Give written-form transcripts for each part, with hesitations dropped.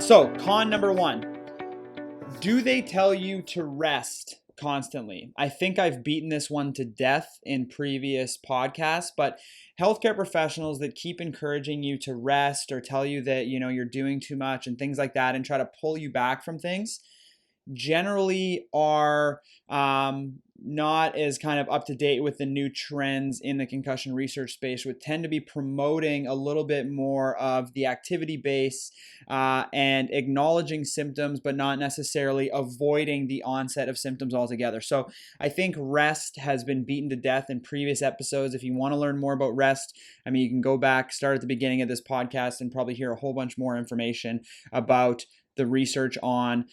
So, con number one, do they tell you to rest constantly? I think I've beaten this one to death in previous podcasts, but healthcare professionals that keep encouraging you to rest or tell you that, you're doing too much and things like that and try to pull you back from things generally are not as kind of up to date with the new trends in the concussion research space, would tend to be promoting a little bit more of the activity base and acknowledging symptoms, but not necessarily avoiding the onset of symptoms altogether. So I think rest has been beaten to death in previous episodes. If you want to learn more about rest, you can go back, start at the beginning of this podcast, and probably hear a whole bunch more information about the research on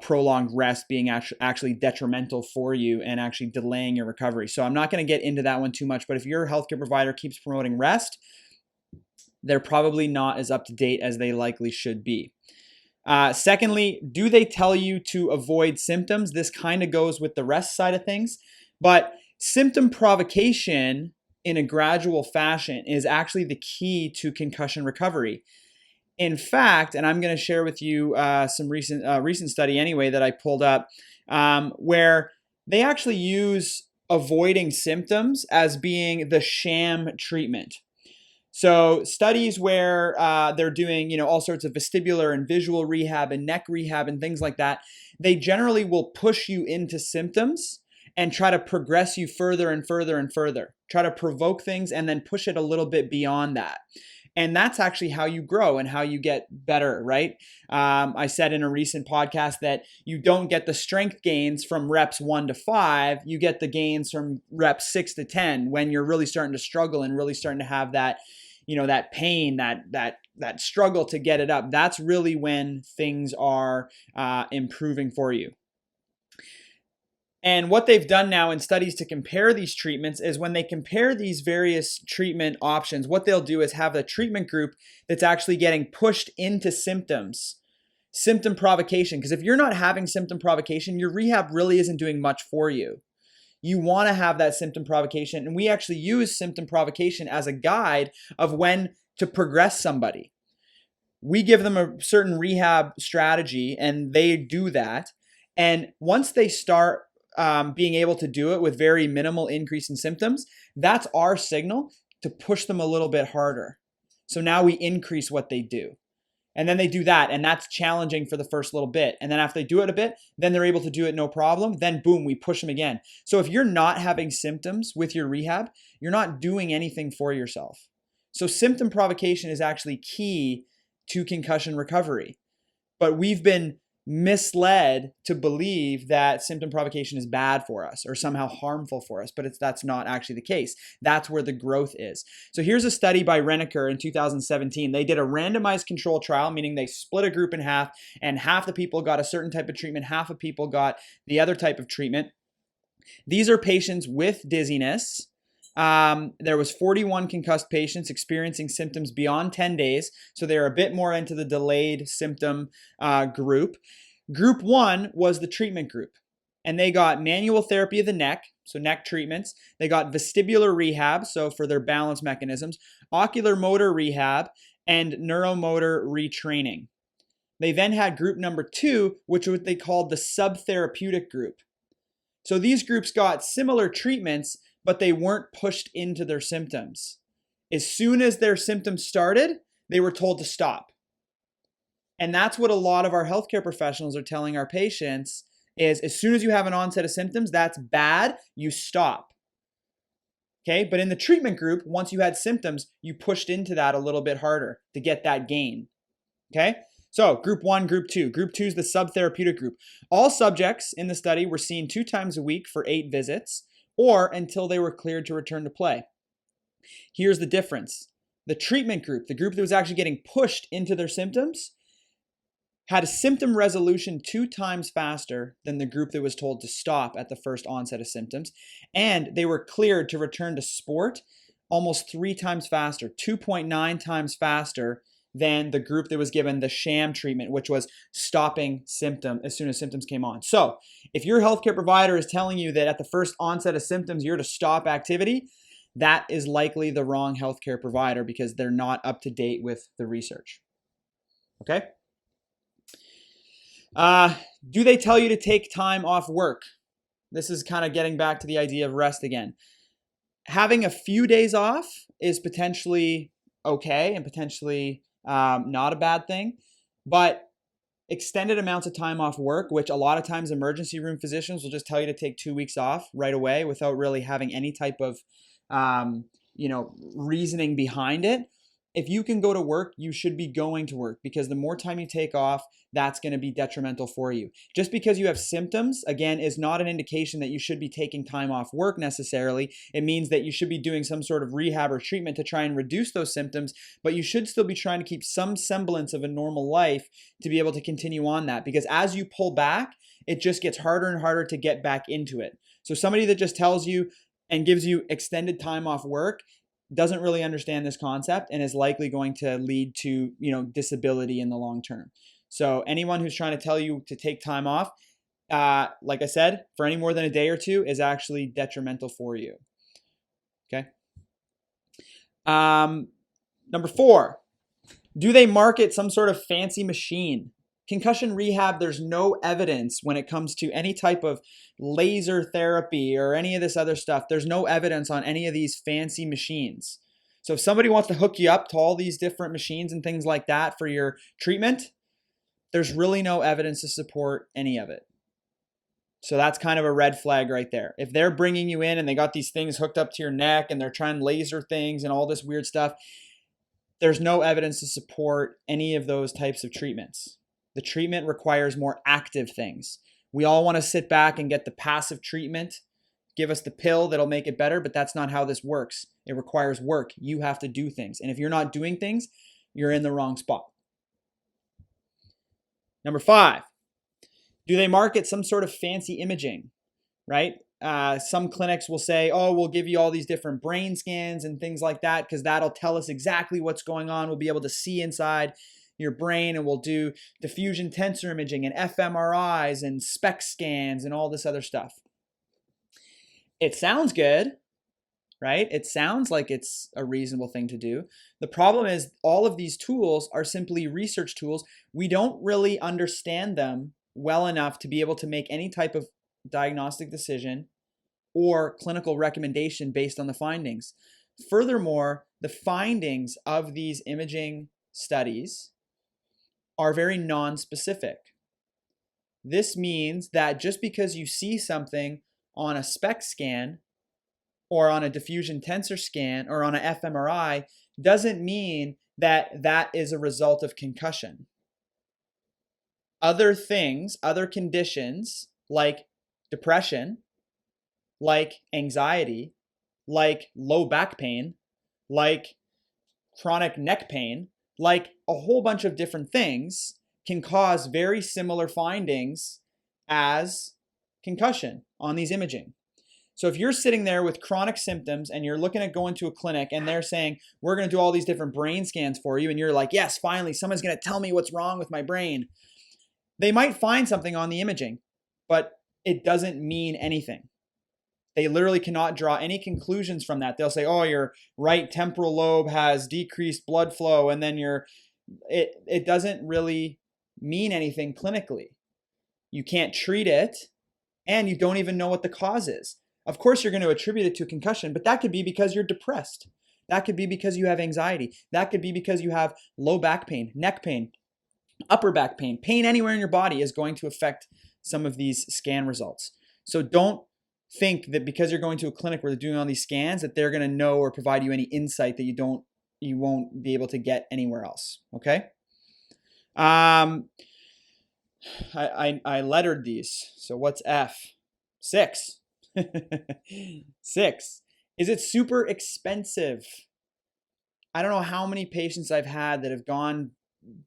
prolonged rest being actually detrimental for you and actually delaying your recovery. So I'm not going to get into that one too much, but if your healthcare provider keeps promoting rest, they're probably not as up to date as they likely should be. Secondly, do they tell you to avoid symptoms? This kind of goes with the rest side of things, but symptom provocation in a gradual fashion is actually the key to concussion recovery. In fact, and I'm going to share with you some recent study anyway that I pulled up, where they actually use avoiding symptoms as being the sham treatment. So studies where they're doing, all sorts of vestibular and visual rehab and neck rehab and things like that, they generally will push you into symptoms and try to progress you further and further and further, try to provoke things and then push it a little bit beyond that. And that's actually how you grow and how you get better, right? I said in a recent podcast that you don't get the strength gains from reps 1 to 5. You get the gains from reps 6 to 10 when you're really starting to struggle and really starting to have that, that pain, that struggle to get it up. That's really when things are improving for you. And what they've done now in studies to compare these treatments is when they compare these various treatment options, what they'll do is have the treatment group that's actually getting pushed into symptoms, symptom provocation. Because if you're not having symptom provocation, your rehab really isn't doing much for you. You want to have that symptom provocation. And we actually use symptom provocation as a guide of when to progress somebody. We give them a certain rehab strategy and they do that. And once they start being able to do it with very minimal increase in symptoms, that's our signal to push them a little bit harder. So now we increase what they do. And then they do that, and that's challenging for the first little bit. And then after they do it a bit, then they're able to do it no problem. Then boom, we push them again. So if you're not having symptoms with your rehab, you're not doing anything for yourself. So symptom provocation is actually key to concussion recovery. But we've been misled to believe that symptom provocation is bad for us or somehow harmful for us, but that's not actually the case. That's where the growth is. So here's a study by Renneker in 2017. They did a randomized control trial, meaning they split a group in half, and half the people got a certain type of treatment, half of people got the other type of treatment. These are patients with dizziness. There was 41 concussed patients experiencing symptoms beyond 10 days. So they're a bit more into the delayed symptom group. Group 1 was the treatment group. And they got manual therapy of the neck, so neck treatments. They got vestibular rehab, so for their balance mechanisms, ocular motor rehab, and neuromotor retraining. They then had group number 2, which was what they called the subtherapeutic group. So these groups got similar treatments, but they weren't pushed into their symptoms. As soon as their symptoms started, they were told to stop. And that's what a lot of our healthcare professionals are telling our patients is as soon as you have an onset of symptoms, that's bad, you stop. Okay, but in the treatment group, once you had symptoms, you pushed into that a little bit harder to get that gain. Okay? So group 1, group 2. Group 2 is the subtherapeutic group. All subjects in the study were seen 2 times a week for 8 visits, or until they were cleared to return to play. Here's the difference. The treatment group, the group that was actually getting pushed into their symptoms, had a symptom resolution 2 times faster than the group that was told to stop at the first onset of symptoms. And they were cleared to return to sport almost 3 times faster, 2.9 times faster than the group that was given the sham treatment, which was stopping symptom as soon as symptoms came on. So if your healthcare provider is telling you that at the first onset of symptoms, you're to stop activity, that is likely the wrong healthcare provider because they're not up to date with the research. Okay? Do they tell you to take time off work? This is kind of getting back to the idea of rest again. Having a few days off is potentially okay and potentially not a bad thing, but extended amounts of time off work, which a lot of times emergency room physicians will just tell you to take 2 weeks off right away without really having any type of reasoning behind it. If you can go to work, you should be going to work, because the more time you take off, that's going to be detrimental for you. Just because you have symptoms, again, is not an indication that you should be taking time off work necessarily. It means that you should be doing some sort of rehab or treatment to try and reduce those symptoms, but you should still be trying to keep some semblance of a normal life to be able to continue on that, because as you pull back, it just gets harder and harder to get back into it. So somebody that just tells you and gives you extended time off work doesn't really understand this concept and is likely going to lead to, disability in the long term. So anyone who's trying to tell you to take time off, like I said, for any more than a day or two is actually detrimental for you. Okay. Number 4, do they market some sort of fancy machine? Concussion rehab, there's no evidence when it comes to any type of laser therapy or any of this other stuff. There's no evidence on any of these fancy machines. So if somebody wants to hook you up to all these different machines and things like that for your treatment, there's really no evidence to support any of it. So that's kind of a red flag right there. If they're bringing you in and they got these things hooked up to your neck and they're trying laser things and all this weird stuff, there's no evidence to support any of those types of treatments. The treatment requires more active things. We all want to sit back and get the passive treatment, give us the pill that'll make it better, but that's not how this works. It requires work. You have to do things. And if you're not doing things, you're in the wrong spot. Number 5, do they market some sort of fancy imaging, right? Some clinics will say, oh, we'll give you all these different brain scans and things like that because that'll tell us exactly what's going on. We'll be able to see inside your brain, and we'll do diffusion tensor imaging and fMRIs and SPECT scans and all this other stuff. It sounds good, right? It sounds like it's a reasonable thing to do. The problem is all of these tools are simply research tools. We don't really understand them well enough to be able to make any type of diagnostic decision or clinical recommendation based on the findings. Furthermore, the findings of these imaging studies are very non-specific. This means that just because you see something on a SPECT scan or on a diffusion tensor scan or on an fMRI doesn't mean that that is a result of concussion. Other things, other conditions like depression, like anxiety, like low back pain, like chronic neck pain, like a whole bunch of different things can cause very similar findings as concussion on these imaging. So if you're sitting there with chronic symptoms and you're looking at going to a clinic and they're saying, we're going to do all these different brain scans for you, and you're like, yes, finally, someone's going to tell me what's wrong with my brain. They might find something on the imaging, but it doesn't mean anything. They literally cannot draw any conclusions from that. They'll say, oh, your right temporal lobe has decreased blood flow, and then it doesn't really mean anything clinically. You can't treat it, and you don't even know what the cause is. Of course, you're going to attribute it to a concussion, but that could be because you're depressed. That could be because you have anxiety. That could be because you have low back pain, neck pain, upper back pain. Pain anywhere in your body is going to affect some of these scan results. So don't think that because you're going to a clinic where they're doing all these scans that they're going to know or provide you any insight that you won't be able to get anywhere else. Okay. I lettered these. So what's F? 6. 6. Is it super expensive? I don't know how many patients I've had that have gone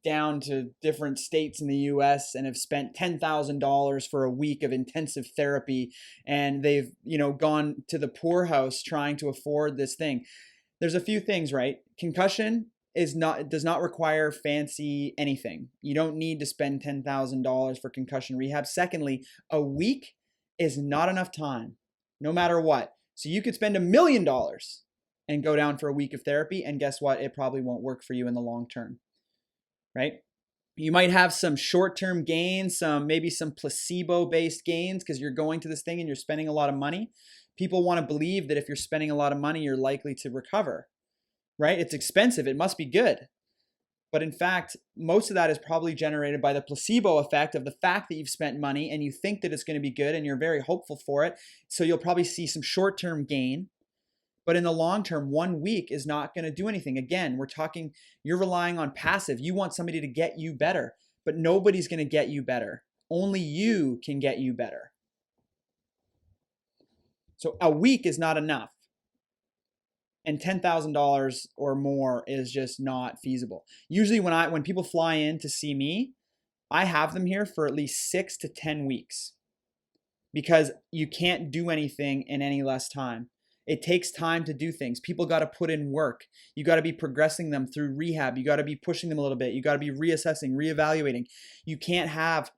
down to different states in the US and have spent $10,000 for a week of intensive therapy, and they've, gone to the poorhouse trying to afford this thing. There's a few things, right? Concussion does not require fancy anything. You don't need to spend $10,000 for concussion rehab. Secondly, a week is not enough time, no matter what. So you could spend $1 million and go down for a week of therapy, and guess what? It probably won't work for you in the long term, right? You might have some short-term gains, maybe some placebo-based gains because you're going to this thing and you're spending a lot of money. People want to believe that if you're spending a lot of money, you're likely to recover, right? It's expensive. It must be good. But in fact, most of that is probably generated by the placebo effect of the fact that you've spent money and you think that it's going to be good and you're very hopeful for it. So you'll probably see some short-term gain. But in the long term, 1 week is not going to do anything. Again, we're talking, you're relying on passive. You want somebody to get you better, but nobody's going to get you better. Only you can get you better. So a week is not enough. And $10,000 or more is just not feasible. Usually when people fly in to see me, I have them here for at least 6 to 10 weeks because you can't do anything in any less time. It takes time to do things. People got to put in work. You got to be progressing them through rehab. You got to be pushing them a little bit. You got to be reassessing, reevaluating. You can't have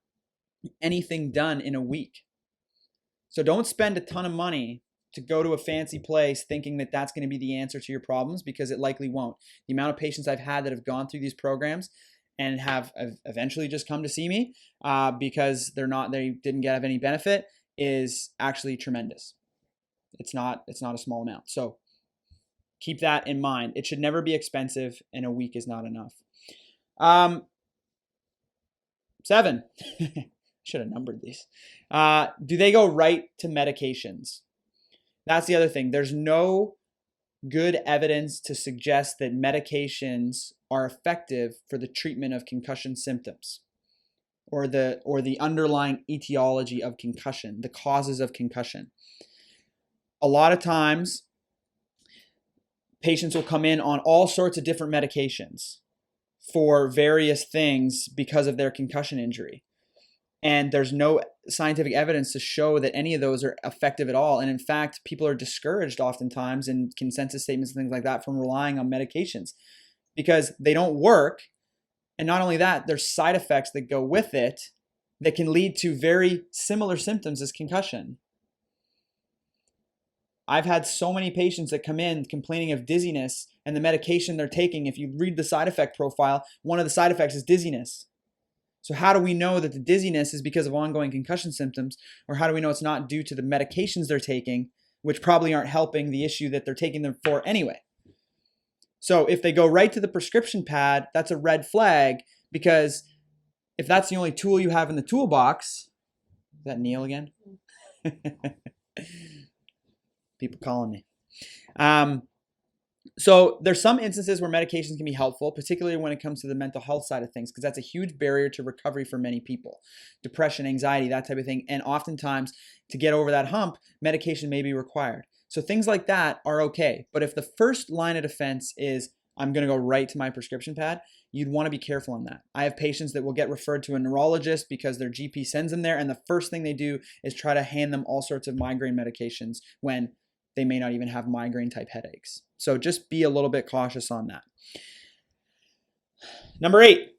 anything done in a week. So don't spend a ton of money to go to a fancy place thinking that that's going to be the answer to your problems, because it likely won't. The amount of patients I've had that have gone through these programs and have eventually just come to see me because they didn't have any benefit is actually tremendous. It's not a small amount. So keep that in mind. It should never be expensive, and a week is not enough. 7. Should have numbered these. Do they go right to medications? That's the other thing. There's no good evidence to suggest that medications are effective for the treatment of concussion symptoms or the underlying etiology of concussion, the causes of concussion. A lot of times, patients will come in on all sorts of different medications for various things because of their concussion injury. And there's no scientific evidence to show that any of those are effective at all. And in fact, people are discouraged oftentimes in consensus statements and things like that from relying on medications because they don't work. And not only that, there's side effects that go with it that can lead to very similar symptoms as concussion. I've had so many patients that come in complaining of dizziness, and the medication they're taking, if you read the side effect profile, one of the side effects is dizziness. So how do we know that the dizziness is because of ongoing concussion symptoms, or how do we know it's not due to the medications they're taking, which probably aren't helping the issue that they're taking them for anyway? So if they go right to the prescription pad, that's a red flag, because if that's the only tool you have in the toolbox, is that Neil again? People calling me. So there's some instances where medications can be helpful, particularly when it comes to the mental health side of things, because that's a huge barrier to recovery for many people. Depression, anxiety, that type of thing. And oftentimes, to get over that hump, medication may be required. So things like that are okay. But if the first line of defense is, I'm going to go right to my prescription pad, you'd want to be careful on that. I have patients that will get referred to a neurologist because their GP sends them there, and the first thing they do is try to hand them all sorts of migraine medications when they may not even have migraine type headaches. So just be a little bit cautious on that. Number 8,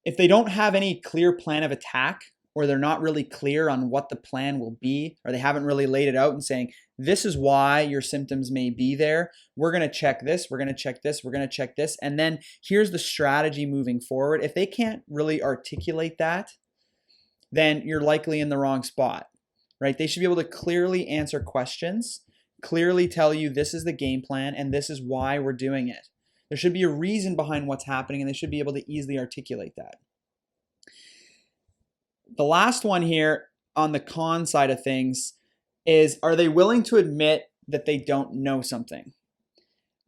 if they don't have any clear plan of attack, or they're not really clear on what the plan will be, or they haven't really laid it out and saying, this is why your symptoms may be there. We're going to check this. We're going to check this. We're going to check this. And then here's the strategy moving forward. If they can't really articulate that, then you're likely in the wrong spot, right? They should be able to clearly answer questions, clearly tell you this is the game plan and this is why we're doing it. There should be a reason behind what's happening, and they should be able to easily articulate that. The last one here on the con side of things is, are they willing to admit that they don't know something?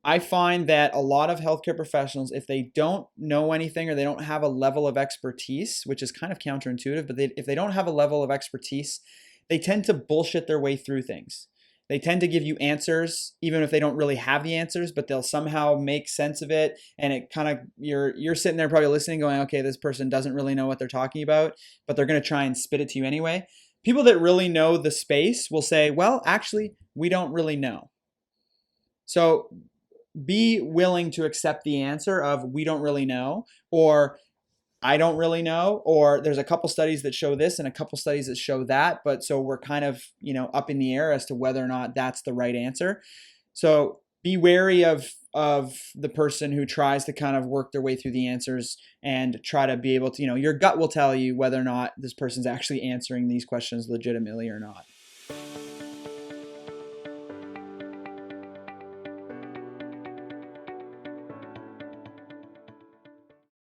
I find that a lot of healthcare professionals, if they don't know anything or they don't have a level of expertise, which is kind of counterintuitive, but if they don't have a level of expertise, they tend to bullshit their way through things. They tend to give you answers, even if they don't really have the answers, but they'll somehow make sense of it. And it kind of, you're sitting there probably listening going, okay, this person doesn't really know what they're talking about, but they're going to try and spit it to you anyway. People that really know the space will say, well, actually, we don't really know. So be willing to accept the answer of we don't really know, or I don't really know, or there's a couple studies that show this and a couple studies that show that, but so we're kind of, up in the air as to whether or not that's the right answer. So be wary of the person who tries to kind of work their way through the answers and try to be able to, your gut will tell you whether or not this person's actually answering these questions legitimately or not.